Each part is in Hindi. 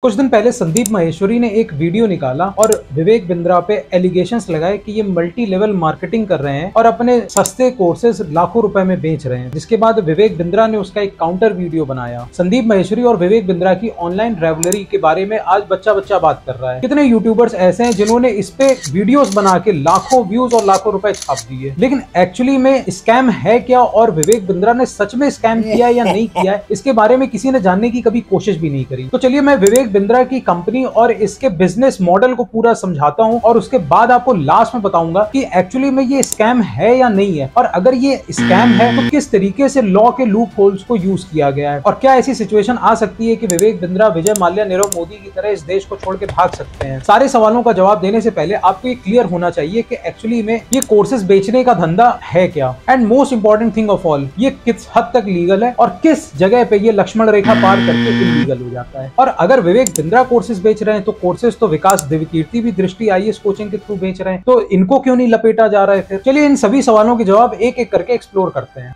कुछ दिन पहले संदीप माहेश्वरी ने एक वीडियो निकाला और विवेक बिंद्रा पे एलिगेशंस लगाए कि ये मल्टी लेवल मार्केटिंग कर रहे हैं और अपने सस्ते कोर्सेज लाखों रुपए में बेच रहे हैं। जिसके बाद विवेक बिंद्रा ने उसका एक काउंटर वीडियो बनाया। संदीप माहेश्वरी और विवेक बिंद्रा की ऑनलाइन राइवलरी के बारे में आज बच्चा बच्चा बात कर रहा है। कितने यूट्यूबर्स ऐसे हैं जिन्होंने इस पे वीडियोस बना के लाखों व्यूज और लाखों रुपए छाप दिए, लेकिन एक्चुअली में स्कैम है क्या और विवेक बिंद्रा ने सच में स्कैम किया है या नहीं किया है, इसके बारे में किसी ने जानने की कभी कोशिश भी नहीं करी। तो चलिए मैं विवेक बिंद्रा की कंपनी और इसके बिजनेस मॉडल को पूरा समझाता हूं और उसके बाद आपको लास्ट में बताऊंगा कि एक्चुअली में ये स्कैम है या नहीं है, और अगर ये स्कैम है तो किस तरीके से लॉ के लूप होल्स को यूज किया गया है, और क्या ऐसी सिचुएशन आ सकती है कि विवेक बिंद्रा, विजय माल्या, नीरव मोदी की तरह इस देश को छोड़ के भाग सकते हैं। सारे सवालों का जवाब देने से पहले आपको ये क्लियर होना चाहिए कि एक्चुअली में ये कोर्सेज बेचने का धंधा है क्या, and most important thing of all, ये किस हद तक लीगल है और किस जगह पे ये लक्ष्मण रेखा पार करके इलीगल हो जाता है। और अगर विवेक बिंद्रा कोर्सेज बेच रहे हैं तो कोर्सेज तो विकास दिव्यकीर्ति भी दृष्टि आईएएस कोचिंग के थ्रू बेच रहे हैं, तो इनको क्यों नहीं लपेटा जा रहा है फिर? चलिए इन सभी सवालों के जवाब एक एक करके एक्सप्लोर करते हैं।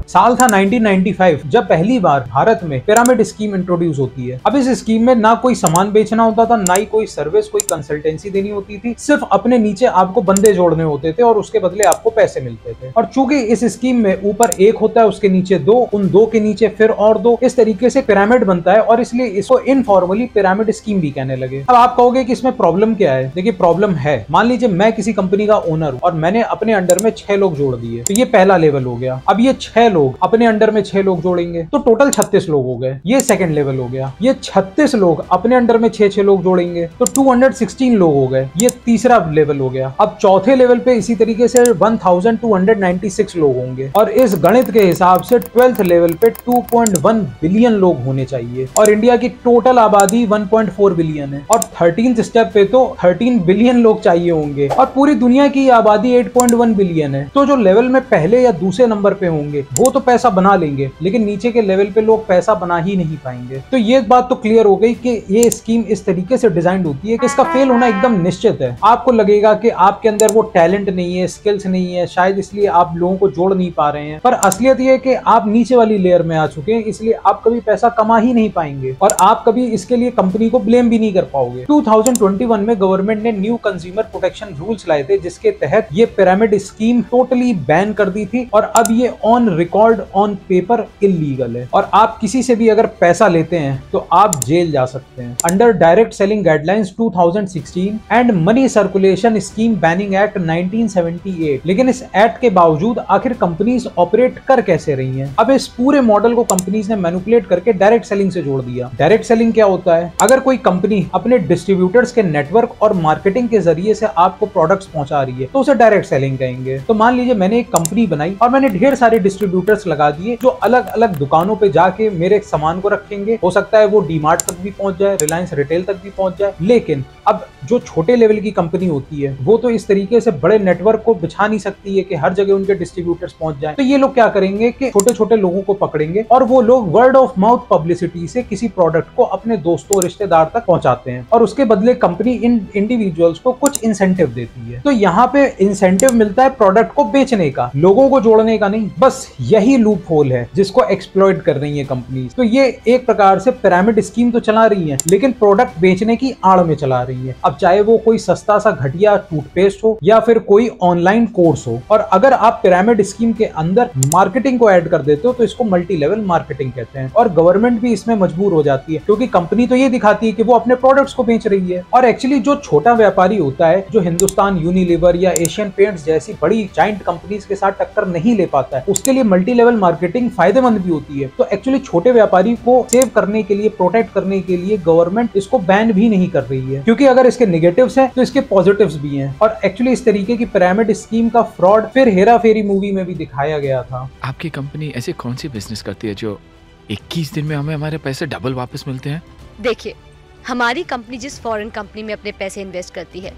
साल था 1995 जब पहली बार भारत में पिरामिड स्कीम इंट्रोड्यूस होती है। अब इस स्कीम में ना कोई सामान बेचना होता था, ना ही कोई सर्विस, कोई कंसल्टेंसी देनी होती थी, सिर्फ अपने नीचे आपको बंदे जोड़ने होते थे और उसके बदले आपको पैसे मिलते थे। और चूंकि इस स्कीम में ऊपर एक होता है, उसके नीचे दो, उन दो के नीचे फिर और दो, इस तरीके से पिरामिड बनता है और इसलिए इसको इनफॉर्मली पिरामिड स्कीम भी कहने लगे। अब आप कहोगे कि इसमें प्रॉब्लम क्या है? देखिए प्रॉब्लम है, मान लीजिए मैं किसी कंपनी का ओनर हूं और मैंने अपने अंडर में 6 लोग जोड़ दिए, तो ये पहला लेवल हो गया। अब ये 6 लोग अपने अंडर में 6 लोग जोड़ेंगे तो टोटल 36 लोग हो गए, ये सेकंड लेवल हो गया। ये 36 लोग अपने अंडर में 6 लोग जोड़ेंगे तो 216 लोग हो गए, ये तीसरा लेवल हो गया। अब चौथे लेवल पे इसी तरीके से 1296 लोग होंगे, और इस गणित के हिसाब से 12th लेवल पे 2.1 बिलियन लोग होने चाहिए, और इंडिया की टोटल आबादी 1.4 बिलियन है, और 13th स्टेप पे तो 13 बिलियन लोग चाहिए होंगे, और पूरी दुनिया की आबादी 8.1 बिलियन है। तो जो लेवल में पहले या दूसरे नंबर पे होंगे वो तो पैसा बना लेंगे, लेकिन नीचे के लेवल पे लोग पैसा बना ही नहीं पाएंगे। तो ये बात तो क्लियर हो गई कि ये स्कीम इस तरीके से डिजाइन होती है कि इसका फेल होना एकदम निश्चित है। आपको लगेगा कि आपके अंदर वो टैलेंट नहीं है, स्किल्स नहीं है, शायद इसलिए आप लोगों को जोड़ नहीं पा रहे हैं, पर असलियत ये है कि आप नीचे वाली लेयर में आ चुके हैं, इसलिए आप कभी पैसा कमा ही नहीं पाएंगे और आप कभी इसके लिए कंपनी को ब्लेम भी नहीं कर पाओगे। 2021 में गवर्नमेंट ने न्यू कंज्यूमर प्रोटेक्शन रूल्स लाए थे, जिसके तहत ये पिरामिड स्कीम टोटली बैन कर दी थी, और अब ये on record, on paper illegal है, और आप किसी से भी अगर पैसा लेते हैं तो आप जेल जा सकते हैं। Under direct selling guidelines 2016 and money circulation scheme banning act 1978। लेकिन इस एक्ट के बावजूद आखिर कंपनीज ऑपरेट कर कैसे रही हैं? अब इस पूरे मॉडल को कंपनीज ने मैनिपुलेट करके डायरेक्ट सेलिंग से जोड़ दिया। डायरेक्ट सेलिंग क्या होता है? अगर कोई कंपनी अपने डिस्ट्रीब्यूटर्स के नेटवर्क और मार्केटिंग के जरिए से आपको प्रोडक्ट्स पहुंचा रही है तो उसे डायरेक्ट सेलिंग कहेंगे। तो मान लीजिए मैंने एक कंपनी बनाई और मैंने ढेर सारे डिस्ट्रीब्यूटर्स लगा दिए जो अलग अलग दुकानों पे जाके मेरे सामान को रखेंगे। हो सकता है वो डीमार्ट तक भी पहुंच जाए, रिलायंस रिटेल तक भी पहुंच जाए, लेकिन अब जो छोटे लेवल की कंपनी होती है वो तो इस तरीके से बड़े नेटवर्क को बिछा नहीं सकती है कि हर जगह उनके डिस्ट्रीब्यूटर्स पहुंच जाए। तो ये लोग क्या करेंगे कि छोटे छोटे लोगों को पकड़ेंगे और वो लोग वर्ड ऑफ माउथ पब्लिसिटी से किसी प्रोडक्ट को अपने दोस्तों, रिश्तेदार तक पहुंचाते हैं, और उसके बदले कंपनी इन इंडिविजुअल्स को कुछ इंसेंटिव देती है। तो यहाँ पे इंसेंटिव मिलता है प्रोडक्ट को बेचने का, लोगों को जोड़ने का नहीं। बस यही लूप होल है जिसको एक्सप्लॉइट कर रही है कंपनी। तो ये एक प्रकार से पिरामिड स्कीम तो चला रही है, लेकिन प्रोडक्ट बेचने की आड़ में चला रही है। अब चाहे वो कोई सस्ता सा घटिया टूथपेस्ट हो या फिर कोई ऑनलाइन कोर्स हो, और अगर आप पिरामिड स्कीम के अंदर मार्केटिंग को ऐड कर देते हो तो इसको मल्टी लेवल मार्केटिंग कहते हैं, और गवर्नमेंट भी इसमें मजबूर हो जाती है क्योंकि कंपनी तो ये दिखाती है कि वो अपने प्रोडक्ट्स को बेच रही है, और एक्चुअली जो छोटा व्यापारी होता है, जो हिंदुस्तान यूनिलीवर या एशियन पेंट्स जैसी बड़ी जाइंट कंपनीज के साथ टक्कर नहीं ले पाता है, उसके लिए मल्टी लेवल मार्केटिंग फायदेमंद भी होती है। तो एक्चुअली छोटे व्यापारी को सेव करने के लिए, प्रोटेक्ट करने के लिए गवर्नमेंट इसको बैन भी नहीं कर रही है, क्योंकि अगर इसके नेगेटिव्स हैं तो इसके पॉजिटिव्स भी हैं। और एक्चुअली इस तरीके की पिरामिड स्कीम का फ्रॉड फिर हेरा फेरी मूवी में भी दिखाया गया था। आपकी कंपनी ऐसे कौन सी बिजनेस करती है जो 21 दिन में हमें हमारे पैसे डबल वापस मिलते हैं? देखिए, हमारी कंपनी जिस फॉरेन कंपनी में अपने पैसे इन्वेस्ट करती है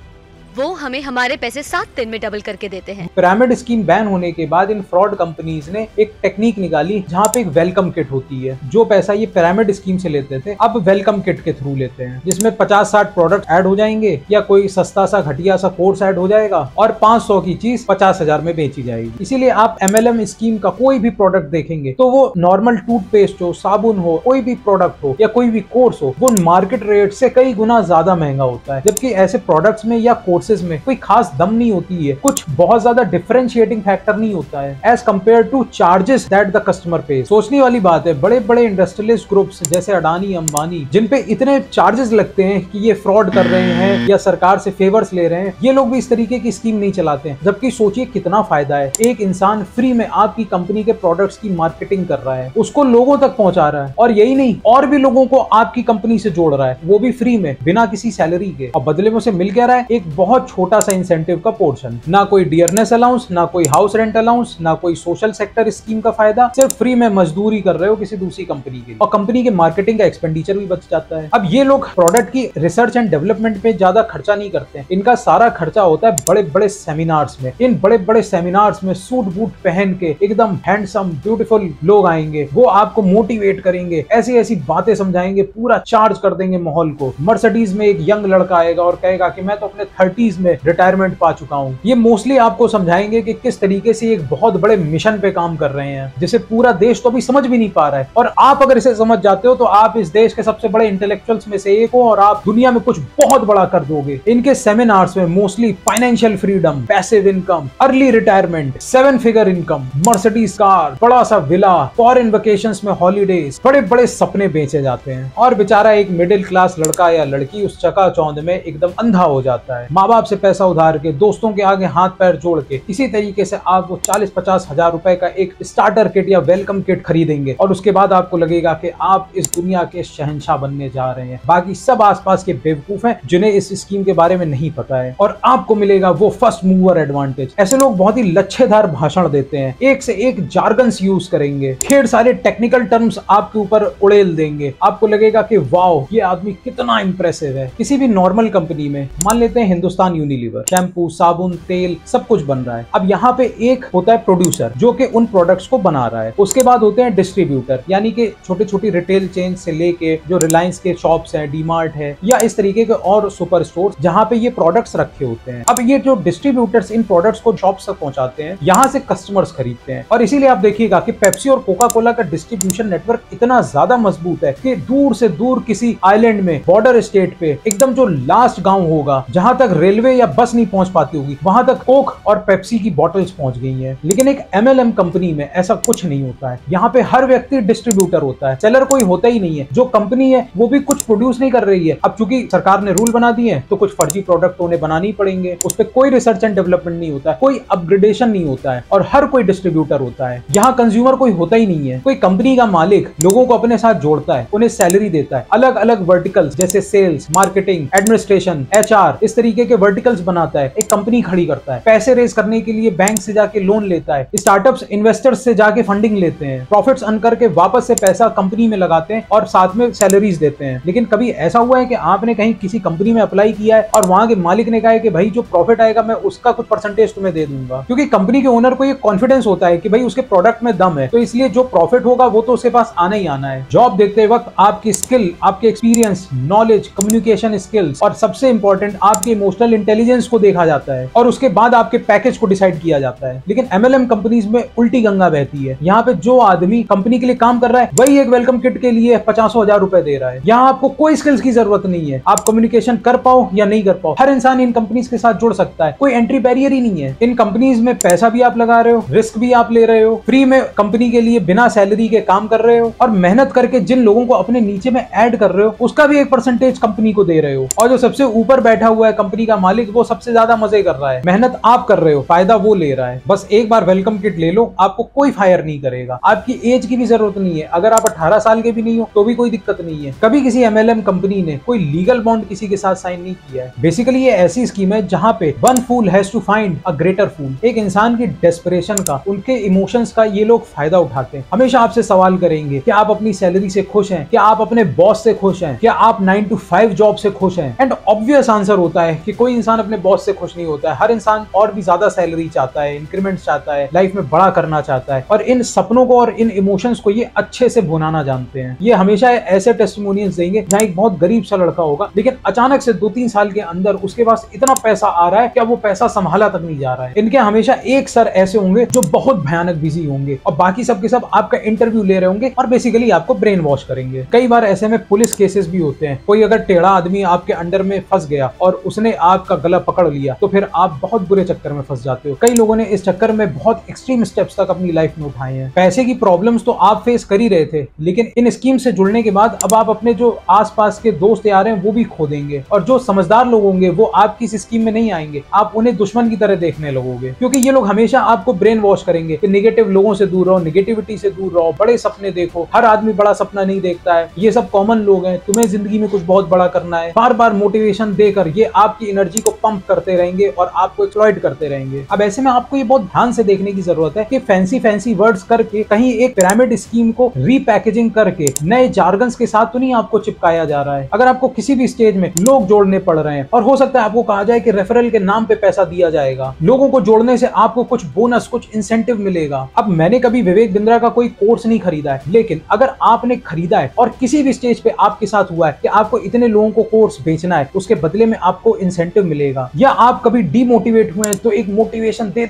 वो हमें हमारे पैसे 7 दिन में डबल करके देते हैं। पिरामिड स्कीम बैन होने के बाद इन फ्रॉड कंपनीज ने एक टेक्निक निकाली जहाँ पे एक वेलकम किट होती है। जो पैसा ये पिरामिड स्कीम से लेते थे अब वेलकम किट के थ्रू लेते हैं, जिसमें 50-60 प्रोडक्ट ऐड हो जाएंगे या कोई सस्ता सा घटिया सा कोर्स ऐड हो जाएगा और 500 की चीज 50,000 में बेची जाएगी। इसीलिए आप MLM स्कीम का कोई भी प्रोडक्ट देखेंगे तो वो नॉर्मल टूथपेस्ट हो, साबुन हो, कोई भी प्रोडक्ट हो या कोई भी कोर्स हो, वो मार्केट रेट से कई गुना ज्यादा महंगा होता है। जबकि ऐसे प्रोडक्ट्स में या कोर्सेज में कोई खास दम नहीं होती है, कुछ बहुत ज्यादा डिफरेंशिएटिंग फैक्टर नहीं होता है as compare to charges that the customer pay. सोचने वाली बात है, बड़े बड़े इंडस्ट्रियलिस्ट ग्रुप्स जैसे अडानी, अंबानी, जिन पे इतने चार्जेस लगते हैं कि ये फ्रॉड कर रहे हैं या सरकार से फेवर्स ले रहे हैं, ये लोग भी इस तरीके की स्कीम नहीं चलाते हैं। जबकि सोचिए कितना फायदा है, एक इंसान फ्री में आपकी कंपनी के प्रोडक्ट्स की मार्केटिंग कर रहा है, उसको लोगों तक पहुंचा रहा है, और यही नहीं और भी लोगों को आपकी कंपनी से जोड़ रहा है, वो भी फ्री में बिना किसी सैलरी के। और बदले में उसे मिल क्या रहा है? एक बहुत छोटा सा इंसेंटिव का पोर्शन। ना कोई डियरनेस अलाउंस, ना कोई हाउस रेंट अलाउंस, ना कोई सोशल सेक्टर स्कीम का फायदा, सिर्फ फ्री में मजदूरी कर रहे हो किसी दूसरी कंपनी के लिए, और कंपनी के मार्केटिंग का एक्सपेंडिचर भी बच जाता है। अब ये लोग प्रोडक्ट की रिसर्च एंड डेवलपमेंट पे ज्यादा खर्चा नहीं करते हैं, इनका सारा खर्चा होता है बड़े बड़े सेमिनार्स में। इन बड़े बड़े सेमिनार्स में सूट बूट पहन के एकदम हैंडसम ब्यूटीफुल लोग आएंगे, वो आपको मोटिवेट करेंगे, ऐसी ऐसी बातें समझाएंगे, पूरा चार्ज कर देंगे माहौल को। मर्सिडीज में एक यंग लड़का आएगा और कहेगा कि मैं तो अपने 30s में रिटायरमेंट पा चुका हूँ। ये मोस्टली आपको समझाएंगे कि किस तरीके से एक बहुत बड़े मिशन पे काम कर रहे हैं, जिसे पूरा देश तो अभी समझ भी नहीं पा रहा है। और आप अगर इसे समझ जाते हो तो आप इस देश के सबसे बड़े इंटेलेक्चुअल्स में से एक हो और आप दुनिया में कुछ बहुत बड़ा कर दोगे। इनके सेमिनार्स में mostly financial freedom, passive income, early retirement, 7 figure income, Mercedes car, बड़ा सा विला, फॉरेन वेकेशंस में हॉलीडेज, बड़े बड़े सपने बेचे जाते हैं। और बेचारा एक मिडिल क्लास लड़का या लड़की उस चकाचौंध में एकदम अंधा हो जाता है। माँ बाप से पैसा उधार के, दोस्तों के आगे हाथ पैर जोड़ के, इसी तरीके से आप वो 40-50 हजार रुपए का एक स्टार्टर किट या वेलकम किट खरीदेंगे और उसके बाद आपको लगेगा कि आप इस दुनिया के शहंशाह बनने जा रहे हैं। बाकी सब आसपास के बेवकूफ हैं जिन्हें इस स्कीम के बारे में नहीं पता है, और आपको मिलेगा वो फर्स्ट मूवर एडवांटेज। ऐसे लोग बहुत ही लच्छेदार भाषण देते हैं, एक से एक जार्गन्स यूज करेंगे, ढेर सारे टेक्निकल टर्म्स आपके ऊपर उड़ेल देंगे। आपको लगेगा कि वाओ ये आदमी कितना इंप्रेसिव है। किसी भी नॉर्मल कंपनी में मान लेते हैं हिंदुस्तान यूनिलीवर, शैम्पू, साबुन, तेल सब कुछ बन रहा है। अब यहाँ पे एक होता है प्रोड्यूसर जो कि उन प्रोडक्ट्स को बना रहा है, उसके बाद होते हैं डिस्ट्रीब्यूटर, यानी कि छोटी छोटी रिटेल चेन से लेके जो रिलायंस के शॉप्स हैं, डीमार्ट है या इस तरीके के और सुपर स्टोर्स जहाँ पे ये प्रोडक्ट्स रखे होते हैं। अब ये जो डिस्ट्रीब्यूटर्स इन प्रोडक्ट्स को शॉप्स तक पहुंचाते हैं, यहाँ से कस्टमर्स खरीदते हैं। और इसीलिए आप देखिएगा कि पेप्सी और कोका कोला का डिस्ट्रीब्यूशन नेटवर्क इतना ज्यादा मजबूत है कि दूर से दूर किसी आइलैंड में, बॉर्डर स्टेट पे, एकदम जो लास्ट गांव होगा जहां तक रेलवे या बस नहीं पहुंच पाती होगी, वहां तक कोक और पेप्सी की बॉटल्स पहुंच गई हैं। लेकिन एक MLM कंपनी में ऐसा कुछ नहीं होता है। यहाँ पे हर व्यक्ति डिस्ट्रीब्यूटर होता है, सेलर कोई होता ही नहीं है। जो कंपनी है वो भी कुछ प्रोड्यूस नहीं कर रही है। अब चूंकि सरकार ने रूल बना दिए हैं तो कुछ फर्जी प्रोडक्ट तो उन्हें बनाने ही पड़ेंगे, उस पर कोई रिसर्च एंड डेवलपमेंट नहीं होता है, कोई अपग्रेडेशन नहीं होता है, और हर कोई डिस्ट्रीब्यूटर होता है। यहाँ कंज्यूमर कोई होता ही नहीं है। कोई कंपनी का मालिक लोगों को अपने साथ जोड़ता है, उन्हें सैलरी देता है, अलग अलग वर्टिकल्स जैसे सेल्स, मार्केटिंग, एडमिनिस्ट्रेशन, HR, इस तरीके के वर्टिकल्स बनाता है, एक कंपनी खड़ी करता है, पैसे रेज करने के लिए बैंक से जाके लोन लेता है, स्टार्टअप्स इन्वेस्टर्स से जाके फंडिंग लेते हैं, प्रॉफिट्स अर्न करके वापस से पैसा कंपनी में लगाते हैं और साथ में सैलरीज देते हैं। लेकिन कभी ऐसा हुआ है कि आपने कहीं किसी कंपनी में अप्लाई किया है और वहां के मालिक ने कहा है कि भाई जो प्रॉफिट आएगा मैं उसका कुछ परसेंटेज तुम्हें दे दूंगा, क्योंकि कंपनी के ओनर को ये कॉन्फिडेंस होता है कि भाई उसके प्रोडक्ट में दम है, तो इसलिए जो प्रॉफिट होगा वो तो उसके पास आना ही आना है। जॉब देखते वक्त आपकी स्किल, आपके एक्सपीरियंस, नॉलेज, कम्युनिकेशन स्किल्स और सबसे इंपॉर्टेंट आपके इमोशनल इंटेलिजेंस को देखा जाता है और उसके बाद आपके पैकेज को डिसाइड किया जाता है। लेकिन MLM कंपनीज में उल्टी गंगा बहती है। यहाँ पे जो आदमी कंपनी के लिए काम कर रहा है वही एक वेलकम किट के लिए 50,000 रुपए दे रहा है। यहाँ आपको कोई स्किल्स की जरूरत नहीं है, आप कम्युनिकेशन कर पाओ या नहीं कर पाओ, हर इंसान इन कंपनीज के साथ जुड़ सकता है, कोई एंट्री बैरियर ही नहीं है। इन कंपनीज में पैसा भी आप लगा रहे हो, रिस्क भी आप ले रहे हो, फ्री में कंपनी के लिए बिना सैलरी के काम कर रहे हो, और मेहनत करके जिन लोगों को अपने नीचे में ऐड कर रहे हो उसका भी एक परसेंटेज कंपनी को दे रहे हो, और जो सबसे ऊपर बैठा हुआ है कंपनी का मालिक वो सबसे ज्यादा मजे कर रहा है। मेहनत आप कर रहे हो, फायदा वो ले रहा है। बस एक बार वेलकम किट ले लो, आपको कोई फायर नहीं करेगा, आपकी एज की भी जरूरत नहीं है, अगर आप 18 साल के भी नहीं हो तो भी कोई दिक्कत नहीं है। कभी किसी MLM कंपनी ने कोई लीगल बॉन्ड किसी के साथ साइन नहीं किया है। बेसिकली ये ऐसी स्कीम है जहां पे one fool has to find a greater fool, एक इंसान की डेस्परेशन का, उनके इमोशंस का ये लोग फायदा उठाते हैं। हमेशा आपसे सवाल करेंगे कि आप अपनी सैलरी से खुश हैं, क्या आप अपने बॉस से खुश हैं, क्या आप 9 to 5 जॉब से खुश हैं, एंड ऑब्वियस आंसर होता है कि कोई इंसान अपने बॉस से खुश नहीं होता है, हर इंसान और भी ज्यादा सैलरी चाहता है, इंक्रीमेंट चाहता है, लाइफ में बड़ा करना चाहता है, और इन सपनों को और इन इमोशंस को ये अच्छे से भुनाना जानते हैं। ये हमेशा ऐसे टेस्टिमोनियल्स देंगे जहां एक बहुत गरीब सा लड़का होगा, लेकिन अचानक से 2-3 साल के अंदर उसके पास इतना पैसा आ रहा है कि अब वो पैसा संभाला तक नहीं जा रहा है। इनके हमेशा एक सर ऐसे होंगे जो बहुत भयानक बिजी होंगे और बाकी सब के सब आपका इंटरव्यू ले रहे होंगे और बेसिकली आपको ब्रेन वॉश करेंगे। कई बार ऐसे में पुलिस केसेस भी होते हैं। कोई अगर टेढ़ा आदमी आपके अंडर में फंस गया और उसने आपका गला पकड़ लिया तो फिर आप बहुत बुरे चक्कर में फंस जाते हो। कई लोगों ने इस चक्कर में बहुत एक्सट्रीम स्टेप्स तक अपनी लाइफ में उठाए हैं। पैसे की प्रॉब्लम्स तो आप फेस कर ही रहे थे, लेकिन इन स्कीम से जुड़ने के बाद अब आप अपने जो आसपास के दोस्त यार हैं वो भी खो देंगे, और जो समझदार लोग होंगे वो आपकी इस स्कीम में नहीं आएंगे। आप उन्हें दुश्मन की तरह देखने लगोगे, क्योंकि ये लोग हमेशा आपको ब्रेन वॉश करेंगे कि नेगेटिव लोगों से दूर रहो, नेगेटिविटी से दूर रहो, बड़े सपने देखो। हर आदमी बड़ा सपना नहीं देखता है, ये सब कॉमन लोग हैं, तुम्हें जिंदगी में कुछ बहुत बड़ा करना है। बार बार मोटिवेशन देकर ये आपकी एनर्जी को पंप करते रहेंगे और आपको एक्सप्लॉइट करते रहेंगे। अब ऐसे में आपको ये बहुत ध्यान से देखने की जरूरत है कि फैंसी वर्ड्स करके कहीं एक पिरामिड स्कीम को रीपैकेजिंग करके नए जार्गन्स के साथ तो नहीं आपको चिपकाया जा रहा है। अगर आपको किसी भी स्टेज में लोग जोड़ने पड़ रहे हैं और हो सकता है आपको कहा जाए कि रेफरल के नाम पे पैसा दिया जाएगा, लोगों को जोड़ने से आपको कुछ बोनस, कुछ इंसेंटिव मिलेगा। अब मैंने कभी विवेक बिंद्रा का कोई कोर्स नहीं खरीदा है, लेकिन अगर आपने खरीदा है और किसी भी स्टेज पे आपके साथ हुआ है कि आपको इतने लोगों को कोर्स बेचना है, उसके बदले में आपको इंसेंटिव मिलेगा, या आप कभी डीमोटिवेट हुए हैं तो एक मोटिवेशन दे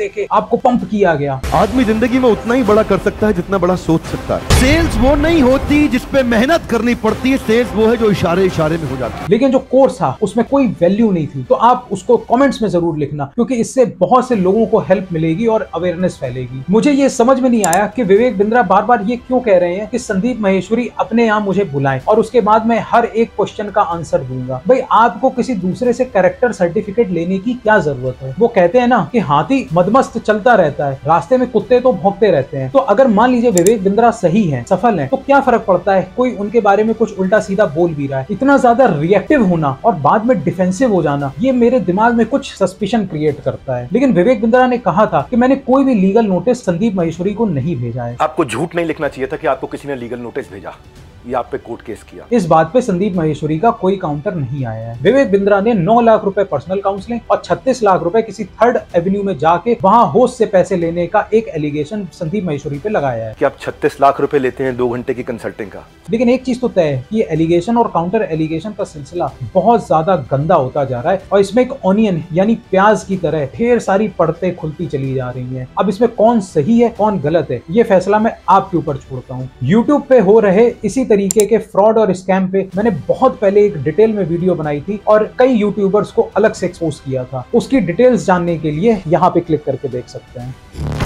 के आपको पंप किया गया। आदमी जिंदगी में उतना ही बड़ा कर सकता है जितना बड़ा सोच सकता है। सेल्स वो नहीं होती जिसपे मेहनत करनी पड़ती है, सेल्स वो है जो इशारे इशारे में हो जाती है। लेकिन जो कोर्स था उसमें कोई वैल्यू नहीं थी, तो आप उसको कमेंट्स में जरूर लिखना, क्योंकि इससे बहुत से लोगों को हेल्प मिलेगी और अवेयरनेस फैलेगी। मुझे ये समझ में नहीं आया कि विवेक बिंद्रा बार बार ये क्यों कह रहे हैं कि संदीप माहेश्वरी अपने यहाँ मुझे बुलाएं और उसके बाद मैं हर एक क्वेश्चन का आंसर दूंगा। भाई आपको किसी दूसरे से कैरेक्टर सर्टिफिकेट लेने की क्या जरूरत है? वो कहते हैं ना कि हाथी मदमस्त चलता रहता है, रास्ते में कुत्ते तो भौंकते रहते हैं। तो अगर मान लीजिए विवेक बिंद्रा सही है, सफल है, तो क्या फर्क पड़ता है कोई उनके बारे में कुछ उल्टा सीधा बोल भी रहा है? इतना ज्यादा रिएक्टिव होना और बाद में डिफेंसिव हो जाना, ये मेरे दिमाग में कुछ सस्पिशन क्रिएट करता है। लेकिन विवेक बिंद्रा ने कहा था कि मैंने कोई भी लीगल नोटिस संदीप माहेश्वरी को नहीं भेजा है। आपको झूठ नहीं लिखना चाहिए था कि आपको किसी ने लीगल नोटिस भेजा, ये आप पे कोर्ट केस किया। इस बात पे संदीप माहेश्वरी का कोई काउंटर नहीं आया है। विवेक बिंद्रा ने 9 लाख रुपए पर्सनल काउंसलिंग और 36 लाख रुपए किसी थर्ड एवेन्यू में जाके वहां होस्ट से पैसे लेने का एक एलिगेशन संदीप माहेश्वरी पे लगाया है कि आप 36 लाख रुपए लेते हैं 2 घंटे की कंसल्टिंग का। लेकिन एक चीज तो तय है कि एलिगेशन और काउंटर एलिगेशन का सिलसिला बहुत ज्यादा गंदा होता जा रहा है और इसमें एक ऑनियन यानी प्याज की तरह ढेर सारी परतें खुलती चली जा रही हैं। अब इसमें कौन सही है कौन गलत है, ये फैसला मैं आपके ऊपर छोड़ता हूँ। यूट्यूब पे हो रहे इसी तरीके के फ्रॉड और स्कैम पे मैंने बहुत पहले एक डिटेल में वीडियो बनाई थी और कई यूट्यूबर्स को अलग से एक्सपोज किया था। उसकी डिटेल्स जानने के लिए यहाँ पे क्लिक करके देख सकते हैं।